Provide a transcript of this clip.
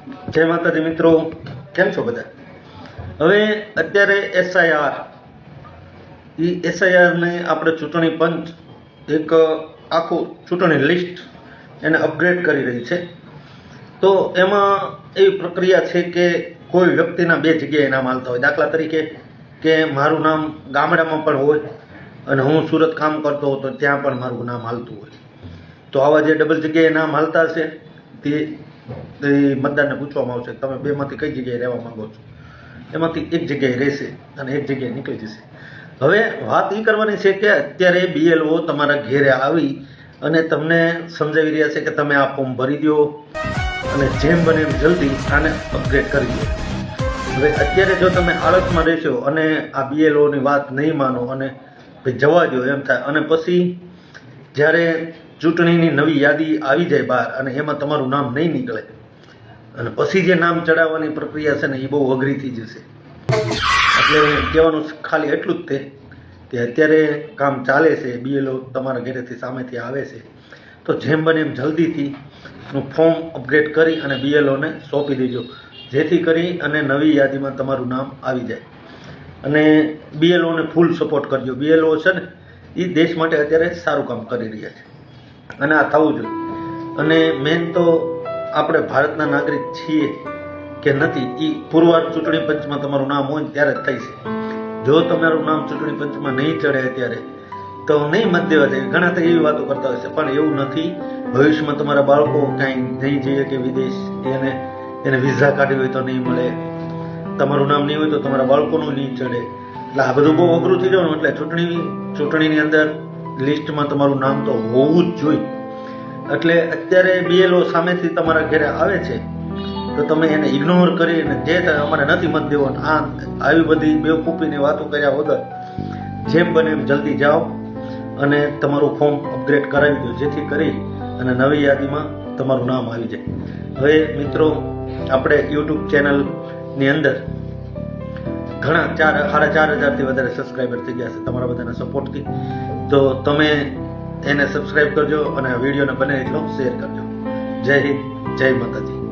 જય માતાજી મિત્રો, કેમ છો બધા? હવે અત્યારે એસઆઈઆરને આપણે ચૂંટણી પંચ એક આખું ચૂંટણી લિસ્ટ એને અપગ્રેડ કરી રહી છે. તો એમાં એવી પ્રક્રિયા છે કે કોઈ વ્યક્તિના બે જગ્યાએ નામ હાલતા હોય. દાખલા તરીકે કે મારું નામ ગામડામાં પણ હોય અને હું સુરત કામ કરતો હતો ત્યાં પણ મારું નામ હાલતું હોય. તો આવા જે ડબલ જગ્યાએ નામ હાલતા હશે તે મતદારને પૂછવામાં આવશે તમે બેમાંથી કઈ જગ્યાએ રહેવા માંગો છો. એમાંથી એક જગ્યાએ રહેશે અને એક જગ્યાએ નીકળી જશે. હવે વાત એ કરવાની છે કે અત્યારે BLO તમારા ઘેરે આવી અને તમને સમજાવી રહ્યા છે કે તમે આ ફોર્મ ભરી દો અને જેમ બને એમ જલ્દી આને અપગ્રેડ કરી દો. હવે અત્યારે જો તમે આળસમાં રહેશો અને આ BLOની વાત નહીં માનો અને ભાઈ જવા દો એમ થાય અને પછી જ્યારે ચૂંટણીની નવી યાદી આવી જાય બહાર અને એમાં તમારું નામ નહીં નીકળે અને પછી જે નામ ચડાવવાની પ્રક્રિયા છે ને એ બહુ અઘરી થઈ જશે. એટલે કહેવાનું ખાલી એટલું જ કે અત્યારે કામ ચાલે છે, BLO તમારા ઘરેથી સામેથી આવે છે. તો જેમ બને એમ જલ્દીથી ફોર્મ અપગ્રેડ કરી અને BLOને સોંપી દેજો, જેથી કરી અને નવી યાદીમાં તમારું નામ આવી જાય. અને BLOને ફૂલ સપોર્ટ કરજો. BLO છે ને એ દેશ માટે અત્યારે સારું કામ કરી રહ્યા છે અને આ થવું જોઈએ. અને મેન તો આપણે ભારતના નાગરિક છીએ કે નથી એ પુરવાર ચૂંટણી પંચમાં તમારું નામ હોય ને ત્યારે જ થાય છે. જો તમારું નામ ચૂંટણી પંચમાં નહીં ચડે અત્યારે તો નહીં મત દેવા જાય. ઘણા તો એવી વાતો કરતા હોય છે, પણ એવું નથી. ભવિષ્યમાં તમારા બાળકો કાંઈ નહીં જઈએ કે વિદેશ એને વિઝા કાઢવી હોય તો નહીં મળે, તમારું નામ નહીં હોય તો તમારા બાળકોનું નહીં ચડે. એટલે આ બધું બહુ અઘરું થઈ જવાનું. એટલે ચૂંટણીની અંદર લિસ્ટમાં તમારું નામ તો હોવું જ જોઈએ. એટલે અત્યારે BLO સામેથી તમારા ઘરે આવે છે તો તમે એને ઇગ્નોર કરી અને જે અમારે નથી મત દેવો આવી બધી બેવકૂફીની વાતો કર્યા વગર જેમ બને એમ જલ્દી જાઓ અને તમારું ફોર્મ અપગ્રેડ કરાવી દો, જેથી કરી અને નવી યાદીમાં તમારું નામ આવી જાય. હવે મિત્રો, આપણે YouTube ચેનલની અંદર ઘણા 4,500થી વધારે સબસ્ક્રાઈબર થઈ ગયા છે તમારા બધાના સપોર્ટથી. તો તમે એને સબસ્ક્રાઈબ કરજો અને આ વિડીયોને બને એટલો શેર કરજો. જય હિન્દ, જય માતાજી.